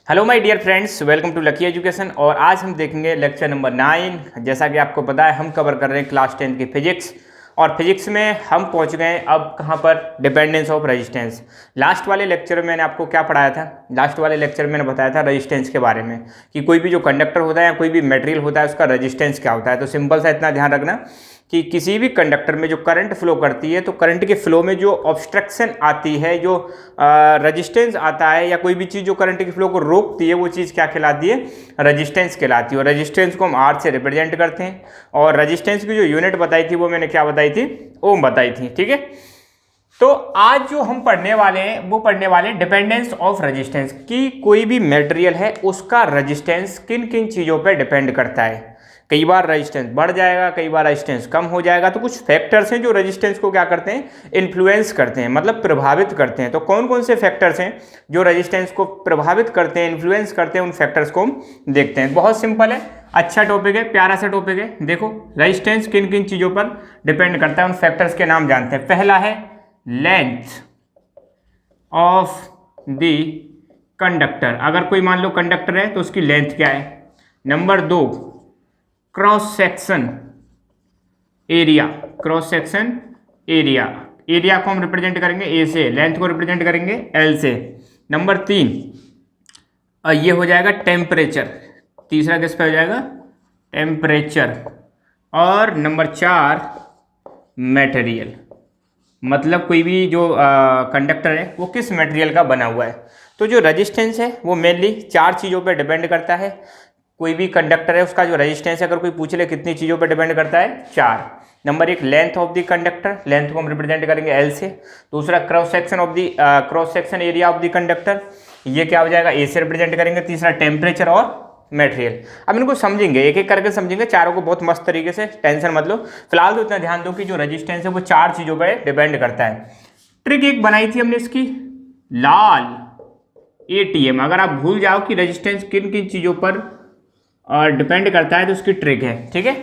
Hello my dear friends, welcome to lucky education. और आज हम देखेंगे लेक्चर नंबर 9। जैसा कि आपको पता है हम कवर कर रहे हैं क्लास 10 की फिजिक्स। और फिजिक्स में हम पहुंच गए अब कहां पर, डिपेंडेंस ऑफ रेजिस्टेंस। लास्ट वाले लेक्चर में मैंने आपको क्या पढ़ाया था? लास्ट वाले लेक्चर में मैंने बताया था रेजिस्टेंस के बारे में कि कोई भी जो कंडक्टर होता है या कोई भी मटेरियल होता है उसका रेजिस्टेंस क्या होता है। तो सिंपल सा इतना ध्यान रखना कि किसी भी कंडक्टर में जो करंट फ्लो करती है तो करंट के फ्लो में जो ऑब्स्ट्रक्शन आती है, जो रेजिस्टेंस आता है या कोई भी चीज़ जो करंट के फ्लो को रोकती है वो चीज़ क्या कहलाती है? रेजिस्टेंस कहलाती है। और रेजिस्टेंस को हम आर से रिप्रेजेंट करते हैं। और रेजिस्टेंस की जो यूनिट बताई थी वो मैंने क्या बताई थी? ओम बताई थी। ठीक है, तो आज जो हम पढ़ने वाले हैं वो पढ़ने वाले हैं डिपेंडेंस ऑफ रेजिस्टेंस की। कोई भी मटेरियल है उसका रेजिस्टेंस किन किन चीज़ों पर डिपेंड करता है। कई बार रेजिस्टेंस बढ़ जाएगा, कई बार रेजिस्टेंस कम हो जाएगा। तो कुछ फैक्टर्स हैं जो रेजिस्टेंस को क्या करते हैं? इन्फ्लुएंस करते हैं, मतलब प्रभावित करते हैं। तो कौन कौन से फैक्टर्स हैं जो रेजिस्टेंस को प्रभावित करते हैं, इन्फ्लुएंस करते हैं? उन फैक्टर्स को हम देखते हैं। बहुत सिंपल है, अच्छा टॉपिक है, प्यारा सा टॉपिक है। देखो रेजिस्टेंस किन किन चीज़ों पर डिपेंड करता है, उन फैक्टर्स के नाम जानते हैं। पहला है लेंथ ऑफ द कंडक्टर। अगर कोई मान लो कंडक्टर है तो उसकी लेंथ क्या है। Number 2 cross section area. Cross section area, area को हम रिप्रेजेंट करेंगे ए से, लेंथ को रिप्रेजेंट करेंगे एल से। नंबर 3 ये हो जाएगा टेम्परेचर। तीसरा किस पे हो जाएगा? टेम्परेचर। और नंबर 4 मटेरियल, मतलब कोई भी जो कंडक्टर है वो किस मटेरियल का बना हुआ है। तो जो रेजिस्टेंस है वो मेनली 4 चीज़ों पे डिपेंड करता है। कोई भी कंडक्टर है उसका जो रेजिस्टेंस है, अगर कोई पूछ ले कितनी चीज़ों पे डिपेंड करता है? 4। Number 1 length of the conductor, length को हम रिप्रेजेंट करेंगे एल से। दूसरा cross section area of the conductor, ये क्या हो जाएगा? ए से रिप्रेजेंट करेंगे। तीसरा टेम्परेचर और मटेरियल। अब इनको समझेंगे, एक एक करके समझेंगे चारों को बहुत मस्त तरीके से, टेंशन मत लो। फिलहाल तो इतना ध्यान दो कि जो रेजिस्टेंस है वो 4 चीज़ों पर डिपेंड करता है। ट्रिक एक बनाई थी हमने इसकी, लाल एटीएम। अगर आप भूल जाओ कि रेजिस्टेंस किन किन चीज़ों पर डिपेंड करता है तो उसकी ट्रिक है। ठीक है,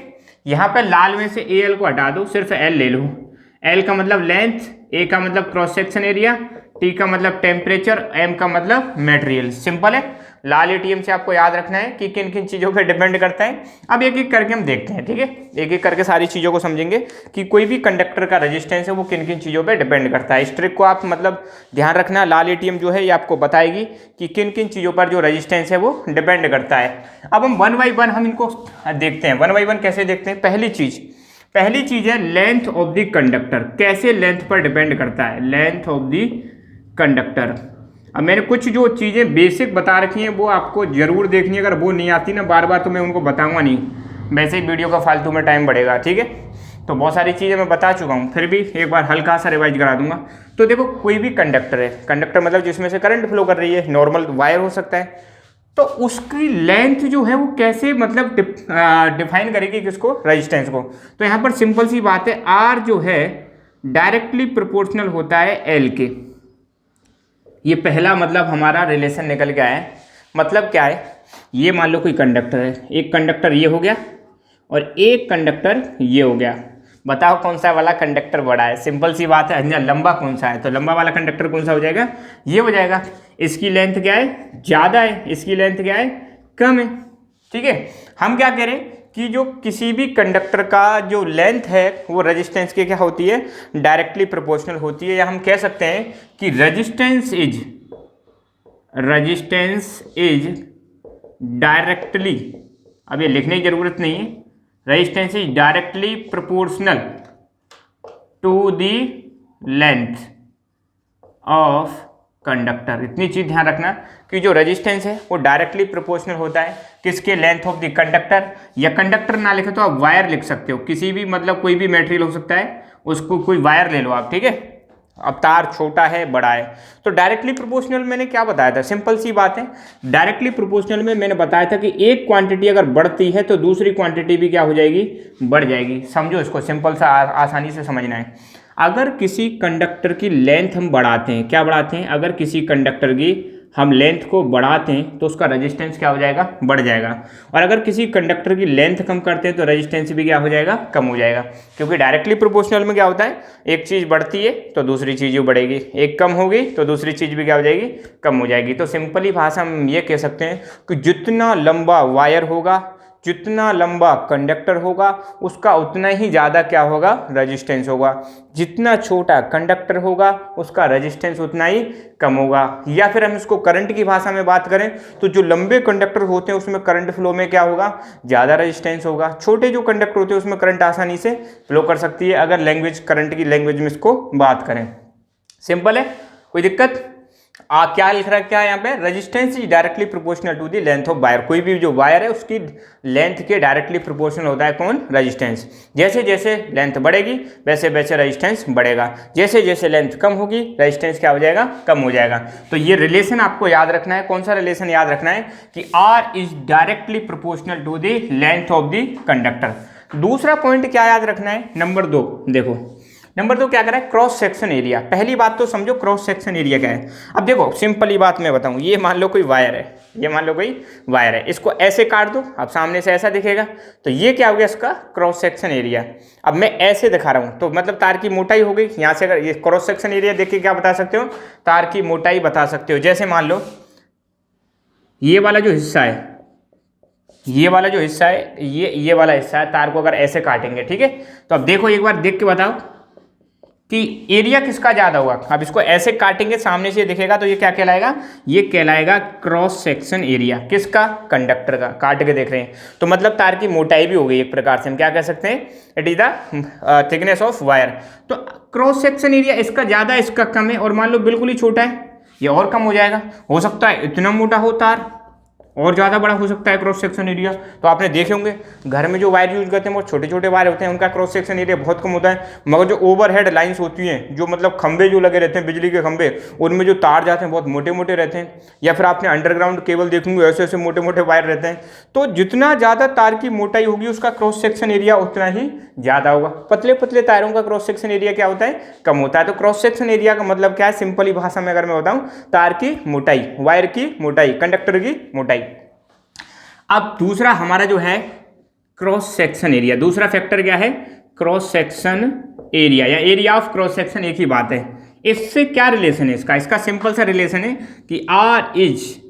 यहाँ पे लाल में से ए एल को हटा दो, सिर्फ एल ले लो। एल का मतलब लेंथ, ए का मतलब क्रॉस सेक्शन एरिया, टी का मतलब टेम्परेचर, एम का मतलब मटेरियल। सिंपल है। लाल एटीएम से आपको याद रखना है कि किन किन चीज़ों पे डिपेंड करता है। अब एक एक करके हम देखते हैं। ठीक है, एक एक करके सारी चीज़ों को समझेंगे कि कोई भी कंडक्टर का रेजिस्टेंस है वो किन किन चीज़ों पे डिपेंड करता है। इस ट्रिक को आप मतलब ध्यान रखना। लाल एटीएम जो है ये आपको बताएगी कि किन किन चीज़ों पर जो रेजिस्टेंस है वो डिपेंड करता है। अब हम 1 बाई 1 हम इनको देखते हैं। 1 बाई 1 कैसे देखते हैं? पहली चीज़ है लेंथ ऑफ द कंडक्टर। कैसे लेंथ पर डिपेंड करता है? Length of the conductor. अब मैंने कुछ जो चीज़ें बेसिक बता रखी हैं वो आपको जरूर देखनी है। अगर वो नहीं आती ना बार बार तो मैं उनको बताऊंगा नहीं, वैसे ही वीडियो का फालतू में टाइम बढ़ेगा। ठीक है, तो बहुत सारी चीज़ें मैं बता चुका हूँ, फिर भी एक बार हल्का सा रिवाइज करा दूंगा। तो देखो कोई भी कंडक्टर है, कंडक्टर मतलब जिसमें से करंट फ्लो कर रही है, नॉर्मल वायर हो सकता है, तो उसकी लेंथ जो है वो कैसे मतलब डिफाइन करेगी किसको? रेजिस्टेंस को। तो यहाँ पर सिंपल सी बात है, आर जो है डायरेक्टली प्रोपोर्शनल होता है एल के। ये पहला मतलब हमारा रिलेशन निकल के आया है। मतलब क्या है? ये मान लो कोई कंडक्टर है, एक कंडक्टर ये हो गया और एक कंडक्टर ये हो गया। बताओ कौन सा वाला कंडक्टर बड़ा है? सिंपल सी बात है, लंबा कौन सा है? तो लंबा वाला कंडक्टर कौन सा हो जाएगा? ये हो जाएगा। इसकी लेंथ क्या है? ज़्यादा है। इसकी लेंथ क्या है? कम है। ठीक है, हम क्या कह रहे हैं कि जो किसी भी कंडक्टर का जो लेंथ है वो रेजिस्टेंस के क्या होती है? डायरेक्टली प्रोपोर्शनल होती है। या हम कह सकते हैं कि रेजिस्टेंस इज डायरेक्टली, अब ये लिखने की जरूरत नहीं है, resistance is directly proportional to the length of conductor. इतनी चीज ध्यान रखना कि जो रेजिस्टेंस है वो डायरेक्टली प्रोपोर्शनल होता है किसके? Length of the conductor. या कंडक्टर ना लिखे तो आप वायर लिख सकते हो, किसी भी मतलब कोई भी मटेरियल हो सकता है, उसको कोई वायर ले लो आप। ठीक है, अब तार छोटा है बड़ा है तो डायरेक्टली प्रोपोर्शनल मैंने क्या बताया था? सिंपल सी बात है, डायरेक्टली प्रोपोर्शनल में मैंने बताया था कि एक क्वांटिटी अगर बढ़ती है तो दूसरी क्वांटिटी भी क्या हो जाएगी? बढ़ जाएगी। समझो इसको, सिंपल सा आसानी से समझना है। अगर किसी कंडक्टर की लेंथ हम बढ़ाते हैं, क्या बढ़ाते हैं? अगर किसी कंडक्टर की हम लेंथ को बढ़ाते हैं तो उसका रेजिस्टेंस क्या हो जाएगा, बढ़ जाएगा। और अगर किसी कंडक्टर की लेंथ कम करते हैं तो रेजिस्टेंस भी क्या हो जाएगा, कम हो जाएगा। क्योंकि डायरेक्टली प्रोपोर्शनल में क्या होता है, एक चीज़ बढ़ती है तो दूसरी चीज़ भी बढ़ेगी, एक कम होगी तो दूसरी चीज़ भी क्या हो जाएगी, कम हो जाएगी। तो सिंपली भाषा में हम ये कह सकते हैं कि जितना लंबा वायर होगा, जितना लंबा कंडक्टर होगा, उसका उतना ही ज़्यादा क्या होगा, रेजिस्टेंस होगा। जितना छोटा कंडक्टर होगा उसका रेजिस्टेंस उतना ही कम होगा। या फिर हम इसको करंट की भाषा में बात करें तो जो लंबे कंडक्टर होते हैं उसमें करंट फ्लो में क्या होगा, ज़्यादा रेजिस्टेंस होगा। छोटे जो कंडक्टर होते हैं उसमें करंट आसानी से फ्लो कर सकती है, अगर लैंग्वेज करंट की लैंग्वेज में इसको बात करें। सिंपल है, कोई दिक्कत? क्या लिख रखा है यहाँ पे, resistance is directly proportional to the length of wire. कोई भी जो वायर है उसकी लेंथ के डायरेक्टली प्रोपोर्शनल होता है कौन, रेजिस्टेंस। जैसे जैसे लेंथ बढ़ेगी वैसे वैसे रेजिस्टेंस बढ़ेगा, जैसे जैसे लेंथ कम होगी रेजिस्टेंस क्या हो जाएगा, कम हो जाएगा। तो ये रिलेशन आपको याद रखना है। कौन सा रिलेशन याद रखना है कि R is directly proportional to the length of the conductor. दूसरा पॉइंट क्या याद रखना है, नंबर 2 देखो, नंबर 2 क्या कह रहा है, क्रॉस सेक्शन एरिया। पहली बात तो समझो क्रॉस सेक्शन एरिया क्या है। अब देखो सिंपली बात मैं बताऊं, ये मान लो कोई वायर है, ये मान लो कोई वायर है, इसको ऐसे काट दो, अब सामने से ऐसा दिखेगा, तो ये क्या हो गया, इसका क्रॉस सेक्शन एरिया। अब मैं ऐसे दिखा रहा हूं तो मतलब तार की मोटाई हो गई। यहाँ से अगर ये क्रॉस सेक्शन एरिया देख के क्या बता सकते हो, तार की मोटाई बता सकते हो। जैसे मान लो ये वाला जो हिस्सा है, ये वाला जो हिस्सा है, ये वाला हिस्सा है, तार को अगर ऐसे काटेंगे, ठीक है, तो अब देखो एक बार देख के बताओ कि एरिया किसका ज़्यादा हुआ। अब इसको ऐसे काटेंगे, सामने से दिखेगा, तो ये क्या कहलाएगा, ये कहलाएगा क्रॉस सेक्शन एरिया। किसका, कंडक्टर का। काट के देख रहे हैं तो मतलब तार की मोटाई भी हो गई एक प्रकार से, हम क्या कह सकते हैं, it is the thickness of wire. तो क्रॉस सेक्शन एरिया इसका ज़्यादा, इसका कम है, और मान लो बिल्कुल ही छोटा है, ये और कम हो जाएगा। हो सकता है इतना मोटा हो तार, और ज़्यादा बड़ा हो सकता है क्रॉस सेक्शन एरिया। तो आपने देखे होंगे घर में जो वायर यूज करते हैं वो छोटे छोटे वायर होते हैं, उनका क्रॉस सेक्शन एरिया बहुत कम होता है। मगर जो ओवरहेड लाइंस होती हैं, जो मतलब खंबे जो लगे रहते हैं बिजली के खंबे, उनमें जो तार जाते हैं बहुत मोटे मोटे रहते हैं। या फिर आपने अंडरग्राउंड केबल देखोगे, ऐसे ऐसे मोटे मोटे वायर रहते हैं। तो जितना ज़्यादा तार की मोटाई होगी उसका क्रॉस सेक्शन एरिया उतना ही ज़्यादा होगा। पतले पतले तारों का क्रॉस सेक्शन एरिया क्या होता है, कम होता है। तो क्रॉस सेक्शन एरिया का मतलब क्या है, सिंपली भाषा में अगर मैं बताऊँ, तार की मोटाई, वायर की मोटाई, कंडक्टर की मोटाई। अब दूसरा हमारा जो है क्रॉस सेक्शन एरिया, दूसरा फैक्टर क्या है, क्रॉस सेक्शन एरिया या एरिया ऑफ क्रॉस सेक्शन, एक ही बात है। इससे क्या रिलेशन है इसका, इसका सिंपल सा रिलेशन है कि R is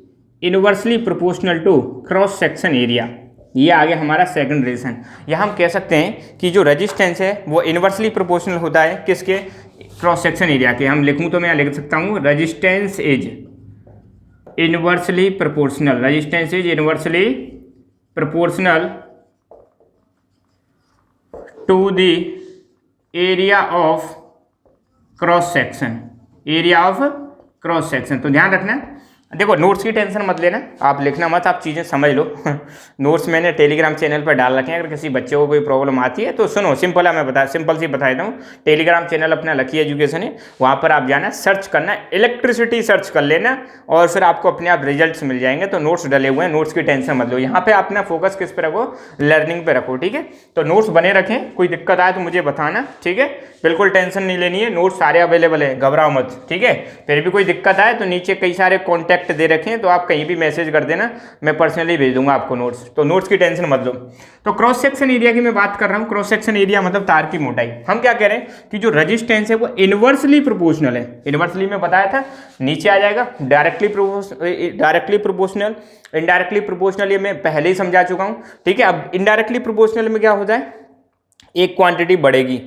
inversely proportional to cross section area. ये आ गया हमारा सेकंड रिलेशन। यहाँ हम कह सकते हैं कि जो रेजिस्टेंस है वो इनवर्सली प्रोपोर्शनल होता है किसके, क्रॉस सेक्शन एरिया के। हम लिखूँ तो मैं लिख सकता हूँ resistance is inversely proportional, resistance is inversely proportional to the area of cross section, area of cross section. तो ध्यान रखना, देखो नोट्स की टेंशन मत लेना, आप लिखना मत, आप चीज़ें समझ लो। नोट्स मैंने टेलीग्राम चैनल पर डाल रखे हैं, अगर किसी बच्चे को कोई प्रॉब्लम आती है तो सुनो, सिंपल है, मैं सिंपल सी बता देता हूँ। टेलीग्राम चैनल अपना लकी एजुकेशन है, वहाँ पर आप जाना, सर्च करना, इलेक्ट्रिसिटी सर्च कर लेना, और फिर आपको अपने आप रिजल्ट्स मिल जाएंगे। तो नोट्स डले हुए हैं, नोट्स की टेंशन मत लो। यहाँ पर अपना फोकस किस पे रखो, लर्निंग पे रखो, ठीक है। तो नोट्स बने रखें, कोई दिक्कत आए तो मुझे बताना, ठीक है। बिल्कुल टेंशन नहीं लेनी है, नोट्स सारे अवेलेबल है, घबराओ मत, ठीक है। फिर भी कोई दिक्कत आए तो नीचे कई सारे कॉन्टैक्ट दे रखे हैं, तो आप कहीं भी मैसेज कर देना, मैं पर्सनली भेज दूंगा आपको नोट्स। तो नोट्स की टेंशन मत लो। तो क्रॉस सेक्शन एरिया की मैं बात कर रहा हूं। क्रॉस सेक्शन एरिया मतलब तार की मोटाई। हम क्या कह रहे हैं कि जो रेजिस्टेंस है वो इनवर्सली प्रोपोर्शनल है। इनवर्सली में बताया था, नीचे आ जाएगा डायरेक्टली प्रोपोर्शनल, इनडायरेक्टली प्रोपोर्शनल, ये मैं पहले ही समझा चुका हूं, ठीक है। अब इनडायरेक्टली प्रोपोर्शनल में क्या होता है, एक क्वांटिटी बढ़ेगी,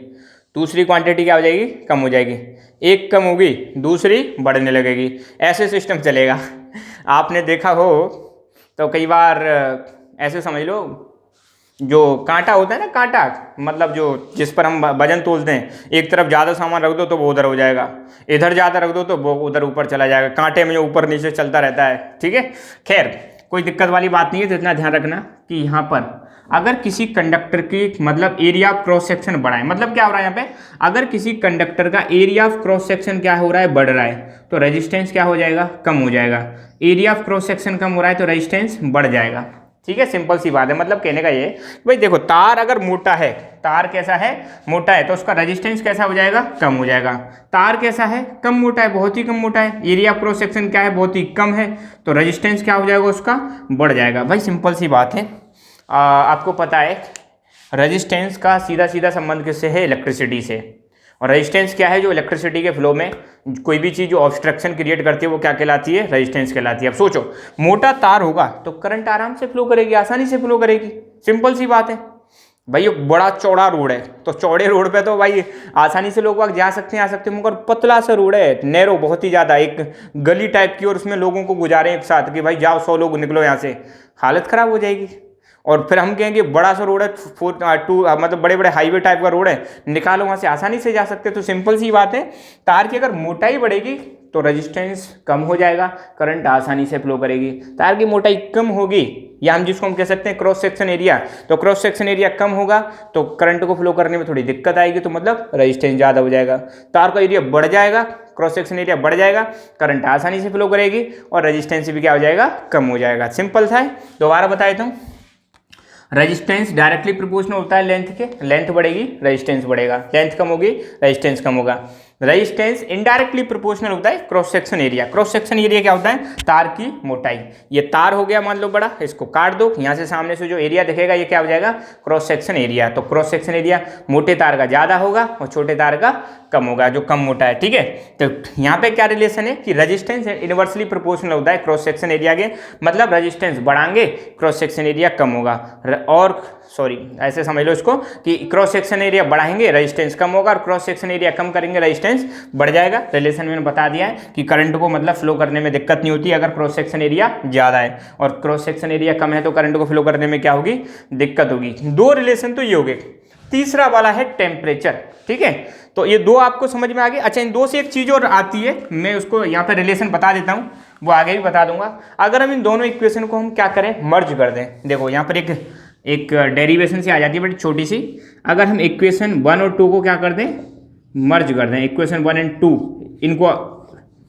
दूसरी क्वांटिटी क्या हो जाएगी, कम हो जाएगी। एक कम होगी, दूसरी बढ़ने लगेगी, ऐसे सिस्टम चलेगा। आपने देखा हो तो कई बार ऐसे समझ लो, जो कांटा होता है ना, कांटा मतलब जो जिस पर हम वजन तोलते हैं, एक तरफ ज़्यादा सामान रख दो तो वो उधर हो जाएगा, इधर ज़्यादा रख दो तो वो उधर ऊपर चला जाएगा। कांटे में जो ऊपर नीचे चलता रहता है, ठीक है। खैर कोई दिक्कत वाली बात नहीं है। तो इतना ध्यान रखना कि यहाँ पर अगर किसी कंडक्टर की मतलब एरिया ऑफ क्रॉस सेक्शन बढ़ा है, मतलब क्या हो रहा है यहाँ पे, अगर किसी कंडक्टर का एरिया ऑफ क्रॉस सेक्शन क्या हो रहा है, बढ़ रहा है, तो रेजिस्टेंस क्या हो जाएगा, कम हो जाएगा। एरिया ऑफ क्रॉस सेक्शन कम हो रहा है तो रेजिस्टेंस बढ़ जाएगा। ठीक है, सिंपल सी बात है। मतलब कहने का ये भाई देखो, तार अगर मोटा है, तार कैसा है, मोटा है, तो उसका रेजिस्टेंस कैसा हो जाएगा, कम हो जाएगा। तार कैसा है, कम मोटा है, बहुत ही कम मोटा है, एरिया ऑफ क्रॉस सेक्शन क्या है, बहुत ही कम है, तो रेजिस्टेंस क्या हो जाएगा, उसका बढ़ जाएगा। भाई सिंपल सी बात है। आपको पता है रेजिस्टेंस का सीधा सीधा संबंध किससे है, इलेक्ट्रिसिटी से। और रेजिस्टेंस क्या है, जो इलेक्ट्रिसिटी के फ्लो में कोई भी चीज़ जो ऑब्स्ट्रक्शन क्रिएट करती है वो क्या कहलाती है, रेजिस्टेंस कहलाती है। अब सोचो, मोटा तार होगा तो करंट आराम से फ्लो करेगी, आसानी से फ्लो करेगी, सिंपल सी बात है। भाई ये बड़ा चौड़ा रोड है, तो चौड़े रोड पे तो भाई आसानी से लोग वहाँ जा सकते हैं, आ सकते हैं, मगर पतला सा रोड है, नैरो बहुत ही ज़्यादा, एक गली टाइप की, और उसमें लोगों को गुजारे एक साथ कि भाई जाओ 100 लोग निकलो यहाँ से, हालत ख़राब हो जाएगी। और फिर हम कहेंगे बड़ा सा रोड है, मतलब बड़े बड़े हाईवे टाइप का रोड है, निकालो वहाँ से, आसानी से जा सकते हैं। तो सिंपल सी बात है, तार की अगर मोटाई बढ़ेगी तो रेजिस्टेंस कम हो जाएगा, करंट आसानी से फ्लो करेगी। तार की मोटाई कम होगी, या हम जिसको हम कह सकते हैं क्रॉस सेक्शन एरिया, तो क्रॉस सेक्शन एरिया कम होगा तो करंट को फ्लो करने में थोड़ी दिक्कत आएगी, तो मतलब रेजिस्टेंस ज़्यादा हो जाएगा। तार का एरिया बढ़ जाएगा, क्रॉस सेक्शन एरिया बढ़ जाएगा, करंट आसानी से फ्लो करेगी, और रेजिस्टेंस भी क्या हो जाएगा, कम हो जाएगा। सिंपल सा है। दोबारा बता देता हूँ, रेजिस्टेंस डायरेक्टली प्रोपोर्शनल होता है लेंथ के, लेंथ बढ़ेगी रेजिस्टेंस बढ़ेगा, लेंथ कम होगी रेजिस्टेंस कम होगा। रेजिस्टेंस इनडायरेक्टली प्रोपोर्शनल होता है cross section area. Cross section area क्या होता है, तार की मोटाई। ये तार हो गया मान लो बड़ा, इसको काट दो, यहाँ से सामने से जो एरिया दिखेगा ये क्या हो जाएगा, क्रॉस सेक्शन एरिया। तो क्रॉस सेक्शन एरिया मोटे तार का ज़्यादा होगा और छोटे तार का कम होगा, जो कम मोटा है, ठीक है। तो यहाँ पे क्या रिलेशन है कि रेजिस्टेंस इनवर्सली प्रोपोर्शनल होता है क्रॉस सेक्शन एरिया के, मतलब रेजिस्टेंस बढ़ाएंगे क्रॉस सेक्शन एरिया कम होगा। और सॉरी, ऐसे समझ लो इसको कि क्रॉस सेक्शन एरिया बढ़ाएंगे रेजिस्टेंस कम होगा, और क्रॉस सेक्शन एरिया कम करेंगे रेजिस्टेंस बढ़ जाएगा। रिलेशन मैंने बता दिया है कि करंट को मतलब फ्लो करने में दिक्कत नहीं होती अगर क्रॉस सेक्शन एरिया ज़्यादा है, और क्रॉस सेक्शन एरिया कम है तो करंट को फ्लो करने में क्या होगी, दिक्कत होगी। दो रिलेशन तो ये हो गए। तीसरा वाला है टेम्परेचर, ठीक है। तो ये दो आपको समझ में आ गए। अच्छा, इन दो से एक चीज़ और आती है, मैं उसको यहाँ पर रिलेशन बता देता हूँ, वो आगे भी बता दूंगा। अगर हम इन दोनों इक्वेशन को हम क्या करें, मर्ज कर दें। देखो यहाँ पर एक डेरिवेशन से आ जाती है बड़ी छोटी सी। अगर हम इक्वेशन 1 और 2 को क्या कर दें, मर्ज कर दें, इक्वेशन 1 एंड 2 इनको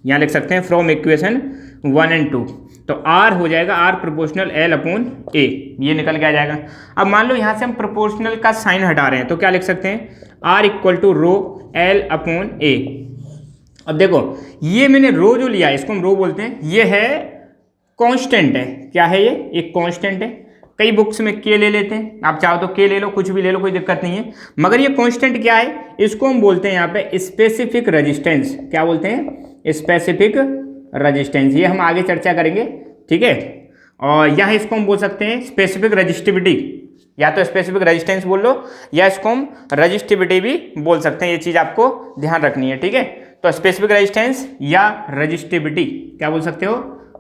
यहाँ लिख सकते हैं फ्रॉम इक्वेशन 1 एंड 2, तो R हो जाएगा R proportional L upon A, ये निकल के आ जाएगा। अब मान लो यहाँ से हम प्रोपोर्शनल का साइन हटा रहे हैं, तो क्या लिख सकते हैं, R equal to rho L upon A। अब देखो ये मैंने रो जो लिया है, इसको हम रो बोलते हैं, ये है कांस्टेंट है। क्या है ये, एक कांस्टेंट है। कई बुक्स में के ले लेते हैं, आप चाहो तो के ले लो, कुछ भी ले लो, कोई दिक्कत नहीं है, मगर ये कांस्टेंट क्या है, इसको हम बोलते हैं यहाँ पे स्पेसिफिक रेजिस्टेंस। क्या बोलते हैं, स्पेसिफिक रेजिस्टेंस। ये हम आगे चर्चा करेंगे, ठीक है। और यहाँ इसको हम बोल सकते हैं स्पेसिफिक रजिस्टिविटी, या तो स्पेसिफिक रेजिस्टेंस बोल लो, या इसको हम रजिस्टिविटी भी बोल सकते हैं। ये चीज़ आपको ध्यान रखनी है, ठीक है। तो स्पेसिफिक रेजिस्टेंस या रजिस्टिविटी क्या बोल सकते हो,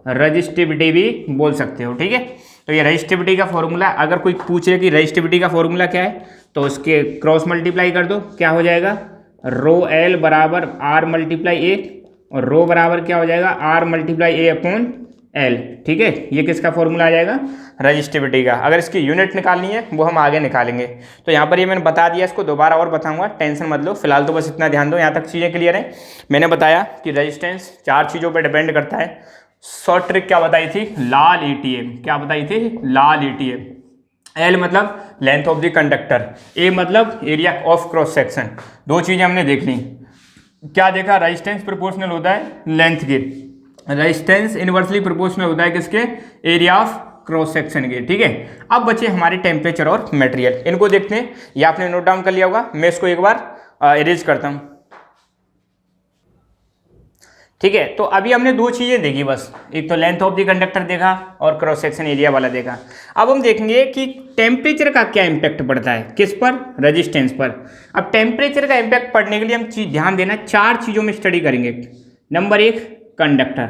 रजिस्टिविटी भी बोल सकते हो, ठीक है। तो ये रजिस्टिविटी का फॉर्मूला, अगर कोई पूछे कि रजिस्टिविटी का फॉर्मूला क्या है, तो उसके क्रॉस मल्टीप्लाई कर दो, क्या हो जाएगा, रो एल बराबर आर मल्टीप्लाई ए, और रो बराबर क्या हो जाएगा, R multiply A upon L, ठीक है। ये किसका फॉर्मूला आ जाएगा, रजिस्टिविटी का। अगर इसकी यूनिट निकालनी है वो हम आगे निकालेंगे। तो यहाँ पर ये मैंने बता दिया, इसको दोबारा और बताऊंगा, टेंशन मत लो, फिलहाल तो बस इतना ध्यान दो, यहाँ तक चीज़ें क्लियर है। मैंने बताया कि रेजिस्टेंस 4 चीज़ों पर डिपेंड करता है। शॉर्ट ट्रिक क्या बताई थी, लाल एटीएम, क्या बताई थी, लाल एटीएम। एल मतलब लेंथ ऑफ द कंडक्टर, ए मतलब एरिया ऑफ क्रॉस सेक्शन। दो चीज़ें हमने देख ली। क्या देखा, रेजिस्टेंस प्रोपोर्शनल होता है लेंथ के, रेजिस्टेंस इनवर्सली प्रोपोर्शनल होता है किसके, एरिया ऑफ क्रॉस सेक्शन के, ठीक है। अब बचे हमारे टेम्परेचर और मटेरियल, इनको देखते हैं। ये आपने नोट डाउन कर लिया होगा, मैं इसको एक बार इरेज करता हूँ, ठीक है। तो अभी हमने दो चीज़ें देखी बस, एक तो लेंथ ऑफ द कंडक्टर देखा और क्रॉस सेक्शन एरिया वाला देखा। अब हम देखेंगे कि टेम्परेचर का क्या इम्पैक्ट पड़ता है, किस पर, रेजिस्टेंस पर। अब टेम्परेचर का इम्पैक्ट पड़ने के लिए हम ध्यान देना, 4 चीज़ों में स्टडी करेंगे। Number 1 conductor.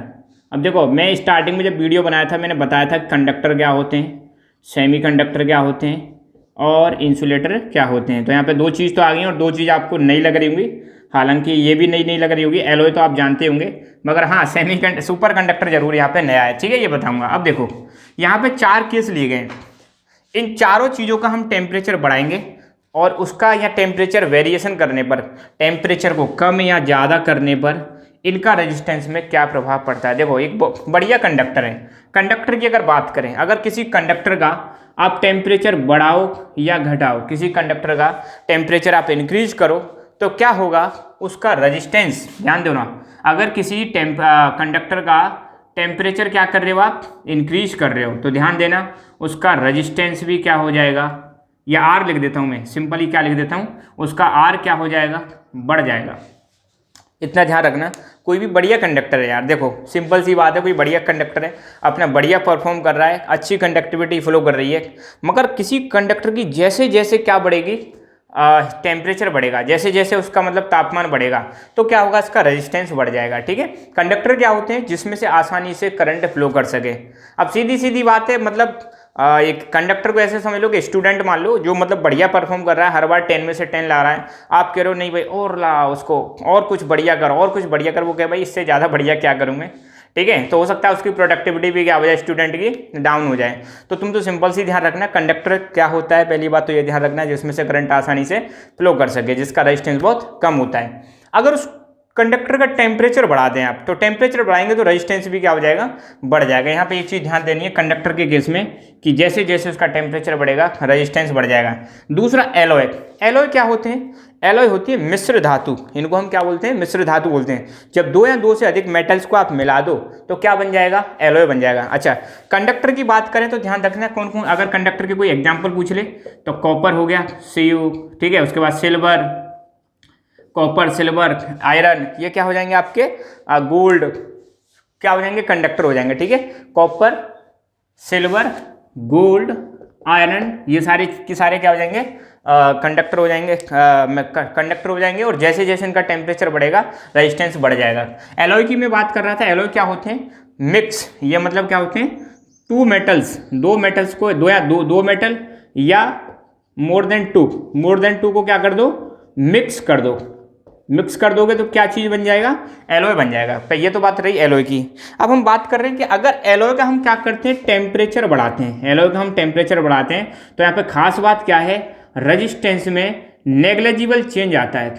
अब देखो मैं स्टार्टिंग में जब वीडियो बनाया था मैंने बताया था कंडक्टर क्या होते हैं, सेमी कंडक्टर क्या होते हैं, और इंसुलेटर क्या होते हैं। तो यहाँ पे 2 चीज़ तो आ गई और 2 चीज़ आपको नई लग रही होंगी, हालांकि ये भी नहीं लग रही होगी। एलॉय तो आप जानते होंगे, मगर हाँ सुपर कंडक्टर जरूर यहाँ पे नया है, ठीक है, ये बताऊंगा। अब देखो यहाँ पे 4 केस लिए गए, इन चारों चीज़ों का हम टेम्परेचर बढ़ाएंगे, और उसका या टेम्परेचर वेरिएशन करने पर, टेम्परेचर को कम या ज़्यादा करने पर इनका रेजिस्टेंस में क्या प्रभाव पड़ता है। देखो एक बढ़िया कंडक्टर है, कंडक्टर की अगर बात करें, अगर किसी कंडक्टर का आप टेम्परेचर बढ़ाओ या घटाओ, किसी कंडक्टर का टेम्परेचर आप इंक्रीज करो तो क्या होगा, उसका रेजिस्टेंस, ध्यान दो ना, अगर किसी कंडक्टर का टेम्परेचर क्या कर रहे हो आप, इंक्रीज कर रहे हो, तो ध्यान देना उसका रेजिस्टेंस भी क्या हो जाएगा, या आर लिख देता हूँ मैं, सिंपली क्या लिख देता हूँ, उसका आर क्या हो जाएगा, बढ़ जाएगा। इतना ध्यान रखना। कोई भी बढ़िया कंडक्टर है यार, देखो सिंपल सी बात है, कोई बढ़िया कंडक्टर है, अपना बढ़िया परफॉर्म कर रहा है, अच्छी कंडक्टिविटी फ्लो कर रही है, मगर किसी कंडक्टर की जैसे जैसे क्या बढ़ेगी, टेम्परेचर बढ़ेगा, जैसे जैसे उसका मतलब तापमान बढ़ेगा तो क्या होगा, इसका रेजिस्टेंस बढ़ जाएगा। ठीक है, कंडक्टर क्या होते हैं, जिसमें से आसानी से करंट फ्लो कर सके। अब सीधी सीधी बात है, मतलब एक कंडक्टर को ऐसे समझ लो कि स्टूडेंट मान लो, जो मतलब बढ़िया परफॉर्म कर रहा है, हर बार 10 में से 10 ला रहा है, आप कह रहे हो नहीं भाई और ला उसको, और कुछ बढ़िया कर, और कुछ बढ़िया कर, वो कहे भाई इससे ज़्यादा बढ़िया क्या करूँ मैं। ठीक है, तो हो सकता है उसकी प्रोडक्टिविटी भी क्या हो जाए, स्टूडेंट की डाउन हो जाए। तो तुम तो सिंपल सी ध्यान रखना, कंडक्टर क्या होता है, पहली बात तो ये ध्यान रखना, जिसमें से करंट आसानी से फ्लो कर सके, जिसका रेजिस्टेंस बहुत कम होता है। अगर उस कंडक्टर का टेम्परेचर बढ़ा दें आप, तो टेम्परेचर बढ़ाएंगे तो रेजिस्टेंस भी क्या हो जाएगा, बढ़ जाएगा। यहाँ पे एक चीज़ ध्यान देनी है कंडक्टर के केस में, कि जैसे जैसे उसका टेम्परेचर बढ़ेगा रेजिस्टेंस बढ़ जाएगा। दूसरा एलॉय, एलॉय क्या होते हैं, एलॉय होती है मिश्र धातु, इनको हम क्या बोलते हैं, मिश्र धातु बोलते हैं। जब दो या दो से अधिक मेटल्स को आप मिला दो तो क्या बन जाएगा, एलॉय बन जाएगा। अच्छा, कंडक्टर की बात करें तो ध्यान रखना कौन कौन, अगर कंडक्टर के कोई एग्जाम्पल पूछ ले तो कॉपर हो गया, Cu, ठीक है, उसके बाद सिल्वर, कॉपर, सिल्वर, आयरन, ये क्या हो जाएंगे आपके, गोल्ड, क्या हो जाएंगे, कंडक्टर हो जाएंगे। ठीक है, कॉपर, सिल्वर, गोल्ड, आयरन, ये सारे के सारे क्या हो जाएंगे, कंडक्टर हो जाएंगे, कंडक्टर हो जाएंगे। और जैसे जैसे इनका टेम्परेचर बढ़ेगा रेजिस्टेंस बढ़ जाएगा। एलॉय की मैं बात कर रहा था, एलॉय क्या होते हैं, मिक्स, ये मतलब क्या होते हैं, टू मेटल्स, दो मेटल्स को, दो या दो मेटल या मोर देन टू को क्या कर दो, मिक्स कर दो, मिक्स कर दोगे तो क्या चीज़ बन जाएगा, एलॉय बन जाएगा। तो ये तो बात रही एलॉय की। अब हम बात कर रहे हैं कि अगर एलॉय का हम क्या करते हैं, टेम्परेचर बढ़ाते हैं, एलॉय का हम टेम्परेचर बढ़ाते हैं, तो यहाँ पे खास बात क्या है, रेजिस्टेंस में नेग्लिजिबल चेंज आता है।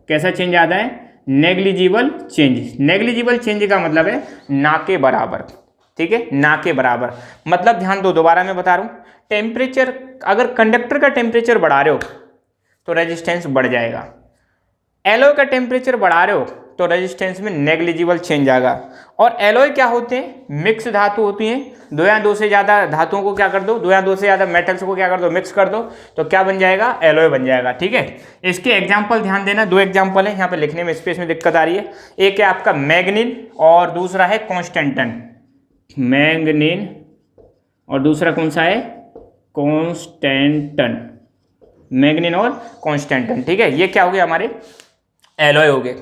कैसा चेंज आता है, नेग्लिजिबल चेंज। नेग्लिजिबल चेंज का मतलब है ना के बराबर। ठीक है, ना के बराबर मतलब, ध्यान दो, दोबारा मैं बता रहा हूँ, टेम्परेचर, अगर कंडक्टर का टेम्परेचर बढ़ा रहे हो तो रेजिस्टेंस बढ़ जाएगा, एलॉय का टेम्परेचर बढ़ा रहे हो तो रेजिस्टेंस में नेग्लिजिबल चेंज आएगा। और एलॉय क्या होते हैं, मिक्स धातु होती हैं, दो या दो से ज़्यादा धातुओं को क्या कर दो, दो या दो से ज़्यादा मेटल्स को क्या कर दो, मिक्स कर दो, तो क्या बन जाएगा, एलॉय बन जाएगा। ठीक है, इसके एग्जाम्पल ध्यान देना, दो एग्जाम्पल है, यहाँ पे लिखने में स्पेस में दिक्कत आ रही है। एक है आपका मैग्नीन और दूसरा है कॉन्स्टेंटन, मैग्नीन और दूसरा कौन सा है, कॉन्स्टेंटन, मैग्नीन और कॉन्स्टेंटन। ठीक है, ये क्या हो गया, हमारे एलॉय हो गए।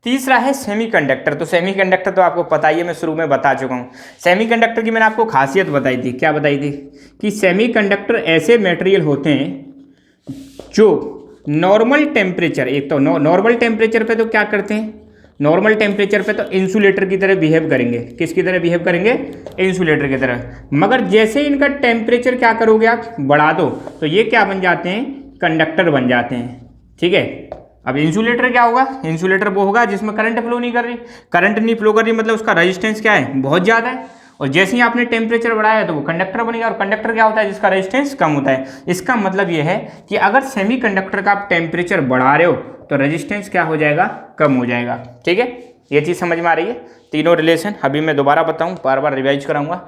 तीसरा है सेमीकंडक्टर। तो सेमीकंडक्टर तो आपको पता ही है, मैं शुरू में बता चुका हूँ। सेमीकंडक्टर की मैंने आपको खासियत बताई थी, क्या बताई थी, कि सेमीकंडक्टर ऐसे मटेरियल होते हैं जो नॉर्मल टेम्परेचर, एक तो नॉर्मल टेम्परेचर पे तो क्या करते हैं, नॉर्मल टेम्परेचर पे तो इंसुलेटर की तरह बिहेव करेंगे। किसकी तरह बिहेव करेंगे, इंसुलेटर की तरह। मगर जैसे इनका टेम्परेचर क्या करोगे आप, बढ़ा दो, तो ये क्या बन जाते हैं, कंडक्टर बन जाते हैं। ठीक है, अब इंसुलेटर क्या होगा, इंसुलेटर वो होगा जिसमें करंट फ्लो नहीं कर रही, करंट नहीं फ्लो कर रही मतलब उसका रेजिस्टेंस क्या है, बहुत ज़्यादा है। और जैसे ही आपने टेम्परेचर बढ़ाया तो वो कंडक्टर बनेगा, और कंडक्टर क्या होता है, जिसका रेजिस्टेंस कम होता है। इसका मतलब ये है कि अगर सेमीकंडक्टर का आप टेम्परेचर बढ़ा रहे हो तो रेजिस्टेंस क्या हो जाएगा, कम हो जाएगा। ठीक है, ये चीज़ समझ में आ रही है। तीनों रिलेशन अभी मैं दोबारा बताऊँ, बार बार रिवाइज कराऊंगा।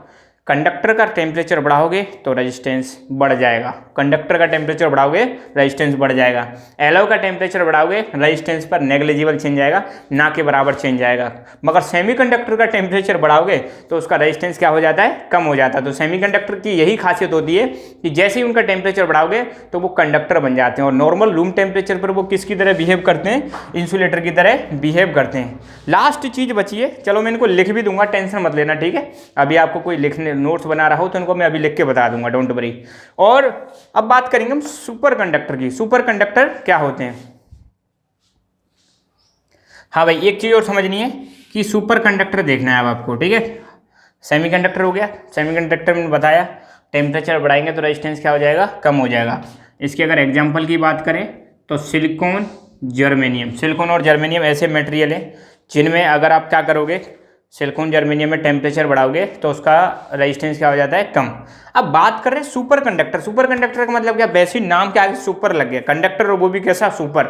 कंडक्टर का टेम्परेचर बढ़ाओगे तो रेजिस्टेंस बढ़ जाएगा, कंडक्टर का टेम्परेचर बढ़ाओगे रेजिस्टेंस बढ़ जाएगा। एलॉय का टेम्परेचर बढ़ाओगे रेजिस्टेंस पर नेग्लिजिबल चेंज आएगा, ना के बराबर चेंज आएगा। मगर सेमीकंडक्टर का टेम्परेचर बढ़ाओगे तो उसका रेजिस्टेंस क्या हो जाता है, कम हो जाता है। तो सेमीकंडक्टर की यही खासियत होती है कि जैसे ही उनका टेम्परेचर बढ़ाओगे तो वो कंडक्टर बन जाते हैं, और नॉर्मल रूम टेम्परेचर पर वो किसकी तरह बिहेव करते हैं, इंसुलेटर की तरह बिहेव करते हैं। लास्ट चीज़ बची है, चलो मैं इनको लिख भी दूंगा, टेंशन मत लेना। ठीक है, अभी आपको कोई लिखने नोट्स बना रहा हो तो इनको मैं अभी लिख के बता दूंगा, डोंट वरी। और अब बात करेंगे हम सुपर कंडक्टर की। सुपर कंडक्टर क्या होते हैं, हाँ भाई एक चीज और समझनी है कि सुपर कंडक्टर देखना है अब आपको। ठीक है, सेमीकंडक्टर हो गया, सेमीकंडक्टर में बताया टेम्परेचर बढ़ाएंगे तो रेजिस्टेंस क्या हो जाएगा, कम हो जाएगा। इसके अगर एग्जाम्पल की बात करें तो सिलिकॉन, जर्मेनियम। सिलिकॉन और जर्मेनियम ऐसे मटेरियल हैं जिनमें अगर आप क्या करोगे, सिलिकॉन जर्मेनियम में टेम्परेचर बढ़ाओगे तो उसका रेजिस्टेंस क्या हो जाता है, कम। अब बात कर रहे हैं सुपर कंडक्टर। सुपर कंडक्टर का मतलब क्या, वैसे ही नाम के आगे सुपर लग गया, कंडक्टर और वो भी कैसा, सुपर।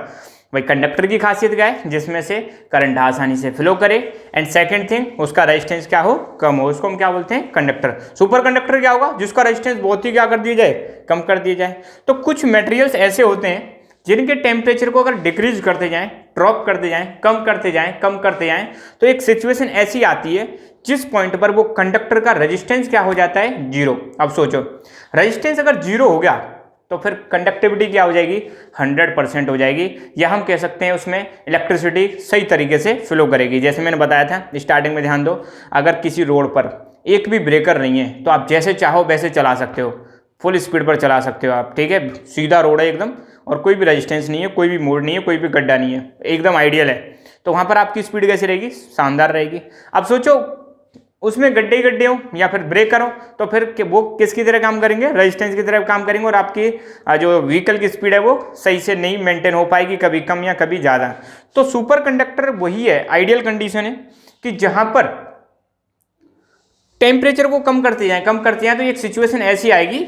भाई कंडक्टर की खासियत क्या है, जिसमें से करंट आसानी से फ्लो करे, एंड सेकंड थिंग उसका रेजिस्टेंस क्या हो, कम हो, उसको हम क्या बोलते हैं, कंडक्टर। सुपर कंडक्टर क्या होगा, जिसका रेजिस्टेंस बहुत ही क्या कर दिया जाए, कम कर दिया जाए। तो कुछ मटेरियल्स ऐसे होते हैं जिनके टेम्परेचर को अगर डिक्रीज करते जाएं, ड्रॉप करते जाएं, कम करते जाएं, कम करते जाएं, तो एक सिचुएशन ऐसी आती है जिस पॉइंट पर वो कंडक्टर का रेजिस्टेंस क्या हो जाता है, जीरो। अब सोचो, रेजिस्टेंस अगर जीरो हो गया तो फिर कंडक्टिविटी क्या हो जाएगी, 100% हो जाएगी, या हम कह सकते हैं उसमें इलेक्ट्रिसिटी सही तरीके से फ्लो करेगी। जैसे मैंने बताया था स्टार्टिंग में, ध्यान दो, अगर किसी रोड पर एक भी ब्रेकर नहीं है तो आप जैसे चाहो वैसे चला सकते हो, फुल स्पीड पर चला सकते हो आप, ठीक है, सीधा रोड है एकदम, और कोई भी रेजिस्टेंस नहीं है, कोई भी मोड़ नहीं है, कोई भी गड्ढा नहीं है, एकदम आइडियल है, तो वहाँ पर आपकी स्पीड कैसी रहेगी, शानदार रहेगी। अब सोचो उसमें गड्ढे ही गड्ढे हो या फिर ब्रेकर हो, तो फिर वो किसकी तरह काम करेंगे, रेजिस्टेंस की तरह काम करेंगे, और आपकी जो व्हीकल की स्पीड है वो सही से नहीं मेंटेन हो पाएगी, कभी कम या कभी ज़्यादा। तो सुपर कंडक्टर वही है, आइडियल कंडीशन है कि जहाँ पर टेम्परेचर को कम करते जाएं, कम करते जाएं, तो एक सिचुएशन ऐसी आएगी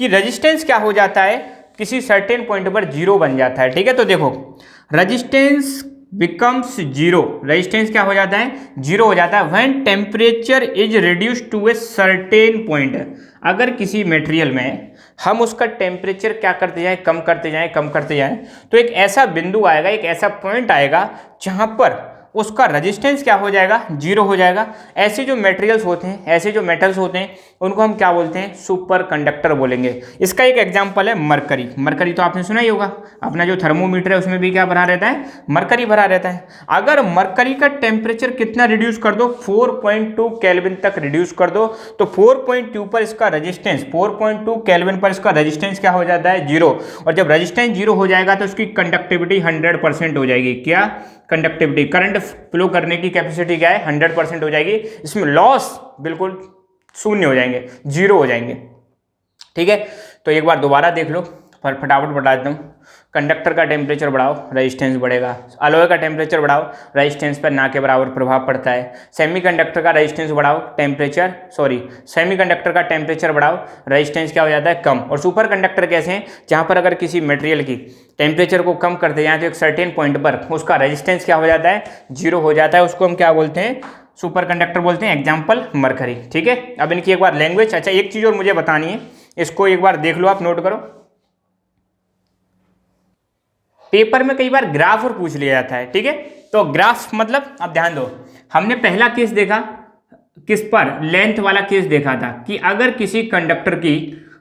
कि रेजिस्टेंस क्या हो जाता है, किसी सर्टेन पॉइंट पर जीरो बन जाता है, ठीक है। तो देखो, रेजिस्टेंस बिकम्स जीरो, रेजिस्टेंस क्या हो जाता है, जीरो हो जाता है when temperature is reduced to a certain point. अगर किसी मटेरियल में हम उसका टेम्परेचर क्या करते जाएं, कम करते जाएं, कम करते जाएं, तो एक ऐसा बिंदु आएगा, एक ऐसा पॉइंट आएगा जहां पर उसका रेजिस्टेंस क्या हो जाएगा, जीरो हो जाएगा। ऐसे जो मटेरियल्स होते हैं, ऐसे जो मेटल्स होते हैं, उनको हम क्या बोलते हैं, सुपर कंडक्टर बोलेंगे। इसका एक एग्जांपल है मरकरी। मरकरी तो आपने सुना ही होगा, अपना जो थर्मोमीटर है उसमें भी क्या भरा रहता है, मरकरी भरा रहता है। अगर मरकरी का टेम्परेचर कितना रिड्यूस कर दो, 4.2 केल्विन तक रिड्यूस कर दो, तो 4.2 पर इसका रेजिस्टेंस, 4.2 केल्विन पर इसका रेजिस्टेंस क्या हो जाता है, जीरो। और जब रेजिस्टेंस जीरो हो जाएगा तो उसकी कंडक्टिविटी 100% हो जाएगी। क्या कंडक्टिविटी, करंट फ्लो करने की कैपेसिटी क्या है, 100% हो जाएगी। इसमें लॉस बिल्कुल शून्य हो जाएंगे, जीरो हो जाएंगे, ठीक है। तो एक बार दोबारा देख लो, फटाफट बता देता हूँ। कंडक्टर का टेम्परेचर बढ़ाओ, रेजिस्टेंस बढ़ेगा। अलॉय का टेम्परेचर बढ़ाओ, रेजिस्टेंस पर ना के बराबर प्रभाव पड़ता है। सेमीकंडक्टर का रेजिस्टेंस बढ़ाओ, सेमीकंडक्टर का टेम्परेचर बढ़ाओ, रेजिस्टेंस क्या हो जाता है, कम। और सुपर कंडक्टर कैसे हैं, जहाँ पर अगर किसी मटेरियल की टेम्परेचर को कम करते जाएं तो एक सर्टेन पॉइंट पर उसका रेजिस्टेंस क्या हो जाता है, जीरो हो जाता है। उसको हम क्या बोलते हैं, सुपर कंडक्टर बोलते हैं। एग्जाम्पल मरकरी, ठीक है। अब इनकी एक बार लैंग्वेज, अच्छा एक चीज़ और मुझे बतानी है, इसको एक बार देख लो, आप नोट करो। पेपर में कई बार ग्राफ और पूछ लिया जाता है, ठीक है। तो ग्राफ मतलब, अब ध्यान दो, हमने पहला केस देखा किस पर, लेंथ वाला केस देखा था कि अगर किसी कंडक्टर की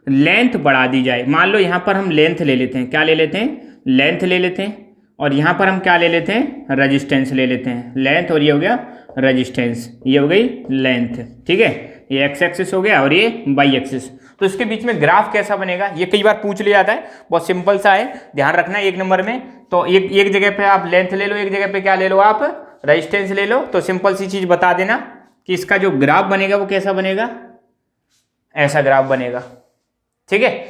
लेंथ बढ़ा दी जाए, मान लो यहां पर हम लेंथ ले लेते हैं, क्या ले लेते हैं, लेंथ ले लेते हैं, और यहां पर हम क्या ले लेते हैं, रेजिस्टेंस ले लेते हैं। लेंथ और ये हो गया रेजिस्टेंस, ये हो गई लेंथ, ठीक है। ये एक्स एक्सिस हो गया और ये वाई एक्सिस। तो इसके बीच में ग्राफ कैसा बनेगा, ये कई बार पूछ लिया जाता है, बहुत सिंपल सा है, ध्यान रखना एक नंबर में। तो एक जगह पे आप लेंथ ले लो, एक जगह पे क्या ले लो, आप रेजिस्टेंस ले लो। तो सिंपल सी चीज बता देना कि इसका जो ग्राफ बनेगा वो कैसा बनेगा, ऐसा ग्राफ बनेगा, ठीक है।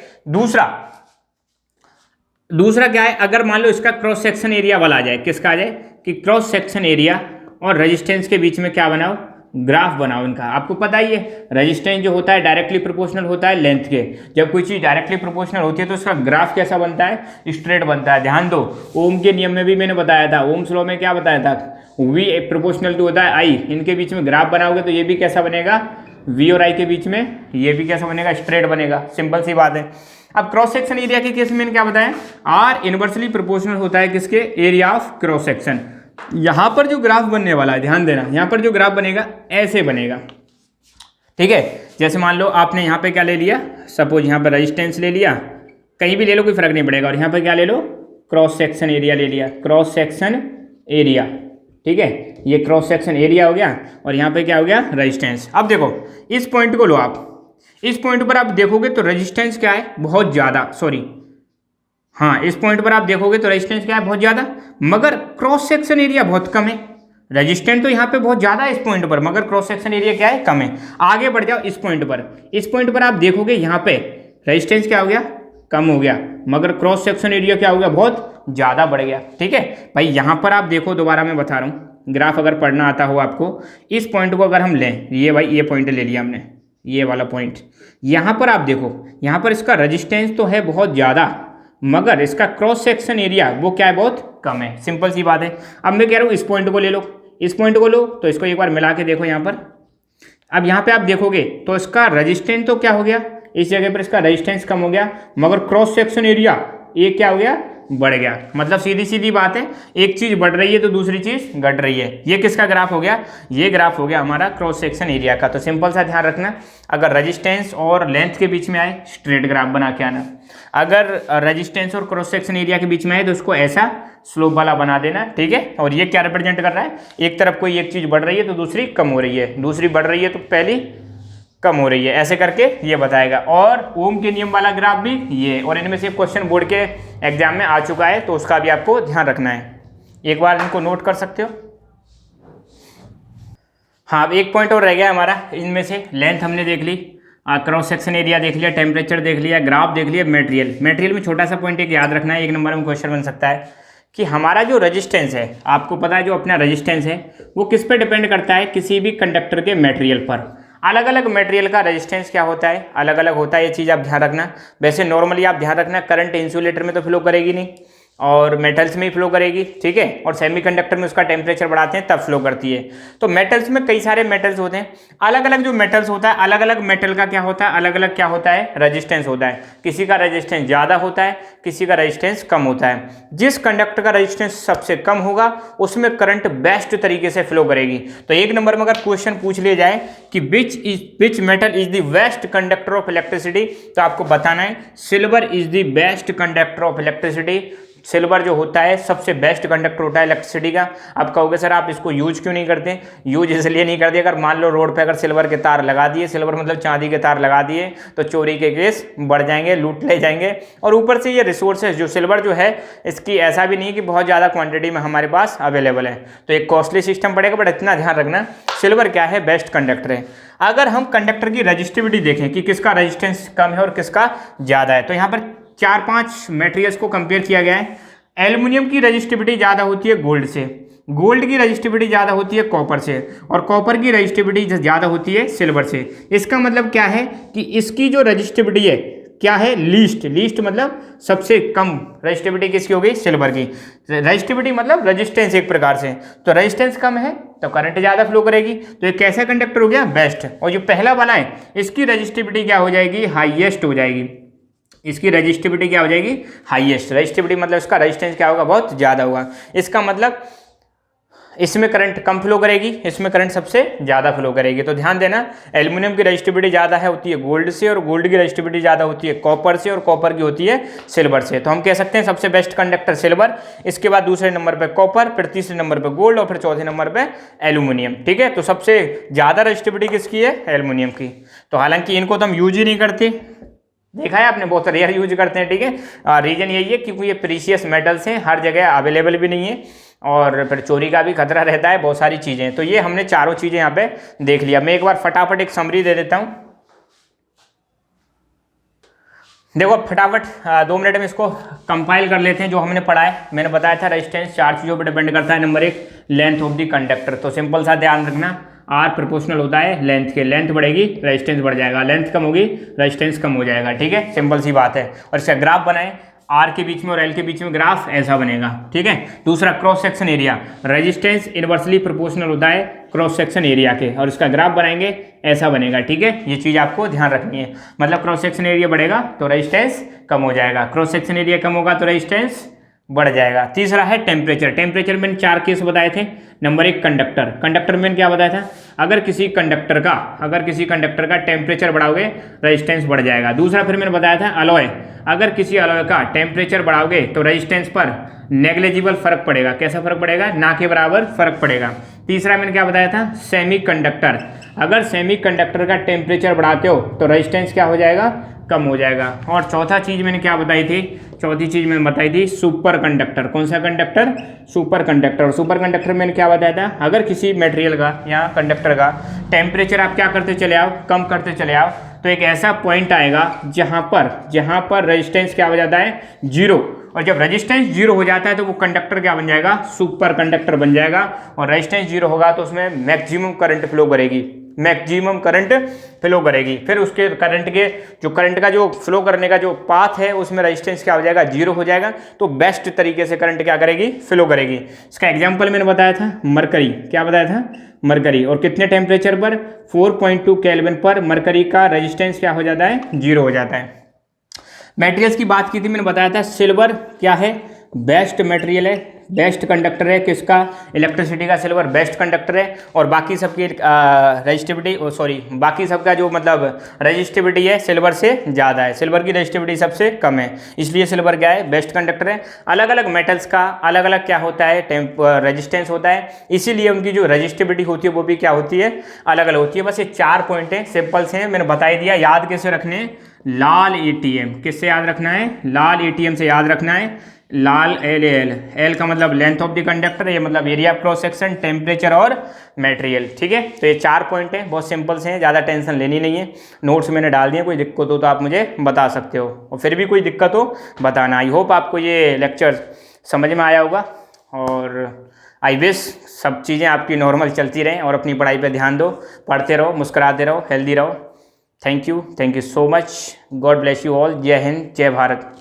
दूसरा क्या है, अगर मान लो इसका क्रॉस सेक्शन एरिया वाला आ जाए, किसका आ जाए, कि क्रॉस सेक्शन एरिया और रेजिस्टेंस के बीच में क्या बनाओ, ग्राफ बनाओ इनका। आपको पता ही है, रेजिस्टेंस जो होता है डायरेक्टली प्रोपोर्शनल होता है लेंथ के। जब कोई चीज़ डायरेक्टली प्रोपोर्शनल होती है तो उसका ग्राफ कैसा बनता है, स्ट्रेट बनता है। ध्यान दो, ओम के नियम में भी मैंने बताया था, ओम्स लॉ में क्या बताया था, वी प्रोपोर्शनल टू होता है आई, इनके बीच में ग्राफ बनाओगे तो ये भी कैसा बनेगा, वी और आई के बीच में ये भी कैसा बनेगा, स्ट्रेट बनेगा। सिंपल सी बात है। अब क्रॉस सेक्शन एरिया के केस में मैंने क्या बताया, आर इनवर्सली प्रोपोर्शनल होता है किसके, एरिया ऑफ क्रॉस सेक्शन। यहां पर जो ग्राफ बनने वाला है, ध्यान देना, यहां पर जो ग्राफ बनेगा ऐसे बनेगा, ठीक है। जैसे मान लो आपने यहां पे क्या ले लिया, सपोज यहां पर रेजिस्टेंस ले लिया, कहीं भी ले लो कोई फर्क नहीं पड़ेगा, और यहां पर क्या ले लो, क्रॉस सेक्शन एरिया ले लिया, क्रॉस सेक्शन एरिया, ठीक है। ये क्रॉस सेक्शन एरिया हो गया और यहाँ पे क्या हो गया, रेजिस्टेंस। अब देखो इस पॉइंट को लो आप, इस पॉइंट पर आप देखोगे तो रेजिस्टेंस क्या है, बहुत ज़्यादा, सॉरी हाँ, इस पॉइंट पर आप देखोगे तो रेजिस्टेंस क्या है, बहुत ज़्यादा, मगर क्रॉस सेक्शन एरिया बहुत कम है। रेजिस्टेंस तो यहाँ पे बहुत ज़्यादा है इस पॉइंट पर, मगर क्रॉस सेक्शन एरिया क्या है, कम है। आगे बढ़ जाओ इस पॉइंट पर, इस पॉइंट पर आप देखोगे यहाँ पे रेजिस्टेंस क्या हो गया, कम हो गया, मगर क्रॉस सेक्शन एरिया क्या हो गया, बहुत ज़्यादा बढ़ गया, ठीक है भाई। यहाँ पर आप देखो, दोबारा मैं बता रहा हूँ, ग्राफ अगर पढ़ना आता हो आपको, इस पॉइंट को अगर हम लें, ये भाई ये पॉइंट ले लिया हमने, ये वाला पॉइंट, यहाँ पर आप देखो, यहाँ पर इसका रजिस्टेंस तो है बहुत ज़्यादा, मगर इसका क्रॉस सेक्शन एरिया वो क्या है, बहुत कम है। सिंपल सी बात है। अब मैं कह रहा हूँ इस पॉइंट को ले लो, इस पॉइंट को लो, तो इसको एक बार मिला के देखो यहाँ पर। अब यहाँ पे आप देखोगे तो इसका रजिस्टेंस तो क्या हो गया, इस जगह पर इसका रजिस्टेंस कम हो गया, मगर क्रॉस सेक्शन एरिया ये क्या हो गया, बढ़ गया। मतलब सीधी सीधी बात है, एक चीज बढ़ रही है तो दूसरी चीज घट रही है। ये किसका ग्राफ हो गया, ये ग्राफ हो गया हमारा क्रॉस सेक्शन एरिया का। तो सिंपल सा ध्यान रखना, अगर रजिस्टेंस और लेंथ के बीच में आए स्ट्रेट ग्राफ बना के आना, अगर रजिस्टेंस और क्रॉस सेक्शन एरिया के बीच में आए तो उसको ऐसा स्लोप वाला बना देना, ठीक है। और ये क्या रिप्रेजेंट कर रहा है, एक तरफ कोई एक चीज बढ़ रही है तो दूसरी कम हो रही है, दूसरी बढ़ रही है तो पहली कम हो रही है, ऐसे करके ये बताएगा। और ओम के नियम वाला ग्राफ भी ये, और इनमें से क्वेश्चन बोर्ड के एग्जाम में आ चुका है, तो उसका भी आपको ध्यान रखना है। एक बार इनको नोट कर सकते हो। हाँ, अब एक पॉइंट और रह गया हमारा इनमें से, लेंथ हमने देख ली, क्रॉस सेक्शन एरिया देख लिया, टेम्परेचर देख लिया, ग्राफ देख लिया, मटेरियल। मटेरियल में छोटा सा पॉइंट एक याद रखना है, एक नंबर में क्वेश्चन बन सकता है कि हमारा जो रजिस्टेंस है, आपको पता है जो अपना रजिस्टेंस है वो किस पे डिपेंड करता है, किसी भी कंडक्टर के मटेरियल पर। अलग अलग मटेरियल का रेजिस्टेंस क्या होता है, अलग अलग होता है, ये चीज़ आप ध्यान रखना। वैसे नॉर्मली आप ध्यान रखना, करंट इंसुलेटर में तो फ्लो करेगी नहीं, और मेटल्स में ही फ्लो करेगी, ठीक है। और सेमीकंडक्टर में उसका टेम्परेचर बढ़ाते हैं तब फ्लो करती है। तो मेटल्स में कई सारे मेटल्स होते हैं, अलग अलग जो मेटल्स होता है, अलग अलग मेटल का क्या होता है, अलग अलग क्या होता है, रेजिस्टेंस होता है। किसी का रेजिस्टेंस ज़्यादा होता है, किसी का रेजिस्टेंस कम होता है। जिस कंडक्टर का रेजिस्टेंस सबसे कम होगा उसमें करंट बेस्ट तरीके से फ्लो करेगी। तो एक नंबर में अगर क्वेश्चन पूछ लिया जाए कि which metal is the best conductor of electricity, तो आपको बताना है silver is the best conductor of electricity. Silver जो होता है सबसे बेस्ट कंडक्टर होता है इलेक्ट्रिसिटी का। आप कहोगे सर आप इसको यूज क्यों नहीं करते, यूज इसलिए नहीं करते, अगर मान लो रोड पे अगर सिल्वर के तार लगा दिए, सिल्वर मतलब चांदी के तार लगा दिए, तो चोरी के केस बढ़ जाएंगे, लूट ले जाएंगे। और ऊपर से ये रिसोर्सेज जो सिल्वर जो है, इसकी ऐसा भी नहीं कि बहुत ज़्यादा क्वांटिटी में हमारे पास अवेलेबल है, तो एक कॉस्टली सिस्टम पड़ेगा। बट इतना ध्यान रखना, सिल्वर क्या है, बेस्ट कंडक्टर है। अगर हम कंडक्टर की रजिस्टिविटी देखें कि किसका रजिस्टेंस कम है और किसका ज़्यादा है, तो यहाँ पर 4-5 मटेरियल्स को कंपेयर किया गया है। एल्युमिनियम की रजिस्टिविटी ज़्यादा होती है गोल्ड से, गोल्ड की रजिस्टिविटी ज़्यादा होती है कॉपर से, और कॉपर की रजिस्टिविटी ज़्यादा होती है सिल्वर से। इसका मतलब क्या है कि इसकी जो रजिस्टिविटी है क्या है, लीस्ट मतलब सबसे कम रजिस्टिविटी किसकी होगी, सिल्वर की। रजिस्टिविटी मतलब रजिस्टेंस एक प्रकार से, तो रजिस्टेंस कम है तो करंट ज़्यादा फ्लो करेगी, तो ये कैसा कंडक्टर हो गया, बेस्ट। और जो पहला वाला है इसकी रजिस्टिविटी क्या हो जाएगी, हाईएस्ट हो जाएगी। इसकी रजिस्टिविटी क्या हो जाएगी, हाईएस्ट। रजिस्टिविटी मतलब इसका रेजिस्टेंस क्या होगा, बहुत ज़्यादा होगा। इसका मतलब इसमें करंट कम फ्लो करेगी, इसमें करंट सबसे ज़्यादा फ्लो करेगी। तो ध्यान देना, एल्युमिनियम की रजिस्टिविटी ज़्यादा है होती है गोल्ड से, और गोल्ड की रजिस्टिविटी ज़्यादा होती है कॉपर से, और कॉपर की होती है सिल्वर से। तो हम कह सकते हैं सबसे बेस्ट कंडक्टर सिल्वर, इसके बाद दूसरे नंबर पे कॉपर, फिर तीसरे नंबर पे गोल्ड, और फिर चौथे नंबर पे एल्युमिनियम, ठीक है। तो सबसे ज़्यादा रजिस्टिविटी किसकी है, एल्युमिनियम की। तो हालांकि इनको तो हम यूज ही नहीं करते, देखा है आपने, बहुत रेयर यूज करते हैं, ठीक है। रीजन यही है क्योंकि ये प्रीशियस मेटल्स हैं, हर जगह अवेलेबल भी नहीं है, और फिर चोरी का भी खतरा रहता है, बहुत सारी चीज़ें। तो ये हमने चारों चीज़ें यहाँ पे देख लिया। मैं एक बार फटाफट एक समरी दे देता हूँ, देखो फटाफट 2 मिनट में इसको कंपाइल कर लेते हैं। जो हमने पढ़ा है, मैंने बताया था रेजिस्टेंस 4 चीज़ों पर डिपेंड करता है। Number 1 length of the conductor, तो सिंपल सा ध्यान रखना, आर प्रोपोर्शनल होता है लेंथ के, लेंथ बढ़ेगी रेजिस्टेंस बढ़ जाएगा, लेंथ कम होगी रेजिस्टेंस कम हो जाएगा, ठीक है। सिंपल सी बात है। और इसका ग्राफ बनाएं, आर के बीच में और एल के बीच में ग्राफ ऐसा बनेगा, ठीक है। दूसरा cross section area, resistance inversely proportional होता है क्रॉस सेक्शन एरिया के, और इसका ग्राफ बनाएंगे ऐसा बनेगा, ठीक है। ये चीज़ आपको ध्यान रखनी है, मतलब क्रॉस सेक्शन एरिया बढ़ेगा तो रेजिस्टेंस कम हो जाएगा, क्रॉस सेक्शन एरिया कम होगा तो रेजिस्टेंस बढ़ जाएगा। तीसरा है टेम्परेचर, टेम्परेचर में 4 केस बताए थे। नंबर 1 कंडक्टर, कंडक्टर में क्या बताया था, अगर किसी कंडक्टर का टेम्परेचर बढ़ाओगे रेजिस्टेंस बढ़ जाएगा। दूसरा फिर मैंने बताया था अलॉय, अगर किसी अलॉय का टेम्परेचर बढ़ाओगे तो रेजिस्टेंस पर नेग्लिजिबल फर्क पड़ेगा, कैसा फर्क पड़ेगा, ना के बराबर फर्क पड़ेगा। तीसरा मैंने क्या बताया था, सेमी कंडक्टर, अगर सेमी कंडक्टर का टेम्परेचर बढ़ाते हो तो रेजिस्टेंस क्या हो जाएगा, कम हो जाएगा। और चौथा चीज़ मैंने क्या बताई थी, चौथी चीज़ मैंने बताई थी सुपर कंडक्टर। कौन सा conductor, super conductor. Super conductor मैंने क्या बताया था, अगर किसी मटेरियल का या कंडक्टर का टेम्परेचर आप क्या करते चले आओ, कम करते चले आओ, तो एक ऐसा पॉइंट आएगा जहाँ पर रेजिस्टेंस क्या हो जाता है, 0, और जब रेजिस्टेंस जीरो हो जाता है तो वो कंडक्टर क्या बन जाएगा, सुपर कंडक्टर बन जाएगा। और रेजिस्टेंस जीरो होगा तो उसमें मैक्सिमम करंट फ्लो करेगी, मैक्सिमम करंट फ्लो करेगी। फिर उसके करंट के जो करंट का जो फ्लो करने का जो पाथ है उसमें रेजिस्टेंस क्या हो जाएगा, जीरो हो जाएगा। तो बेस्ट तरीके से करंट क्या करेगी, फ्लो करेगी। इसका एग्जांपल मैंने बताया था मरकरी, क्या बताया था, मरकरी। और कितने टेम्परेचर पर, 4.2 केल्विन पर मरकरी का रेजिस्टेंस क्या हो जाता है, जीरो हो जाता है। मटेरियल्स की बात की थी, मैंने बताया था सिल्वर क्या है, बेस्ट मटेरियल है, बेस्ट कंडक्टर है। किसका, इलेक्ट्रिसिटी का सिल्वर बेस्ट कंडक्टर है। और बाकी सबकी रेजिस्टिविटी बाकी सबका जो मतलब रेजिस्टिविटी है सिल्वर से ज़्यादा है, सिल्वर की रेजिस्टिविटी सबसे कम है, इसलिए सिल्वर क्या है, बेस्ट कंडक्टर है। अलग अलग मेटल्स का अलग अलग क्या होता है, रेजिस्टेंस होता है, इसीलिए उनकी जो रेजिस्टिविटी होती है वो भी क्या होती है, अलग अलग होती है। बस ये 4 पॉइंट है, सिंपल से मैंने बता ही दिया। याद कैसे रखने हैं, लाल एटीएम किससे याद रखना है, लाल एटीएम से याद रखना है। लाल एल का मतलब लेंथ ऑफ द कंडक्टर, ये मतलब एरिया क्रॉस सेक्शन, टेम्परेचर और मटेरियल। ठीक है, तो ये 4 पॉइंट है, बहुत सिंपल से हैं, ज़्यादा टेंशन लेनी नहीं है। नोट्स मैंने डाल दिए, कोई दिक्कत हो तो आप मुझे बता सकते हो, और फिर भी कोई दिक्कत हो बताना। आई होप आपको ये लेक्चर समझ में आया होगा, और आई विश सब चीज़ें आपकी नॉर्मल चलती रहें और अपनी पढ़ाई पर ध्यान दो, पढ़ते रहो, मुस्कुराते रहो, हेल्दी रहो। Thank you so much, God bless you all. जय हिंद, जय भारत।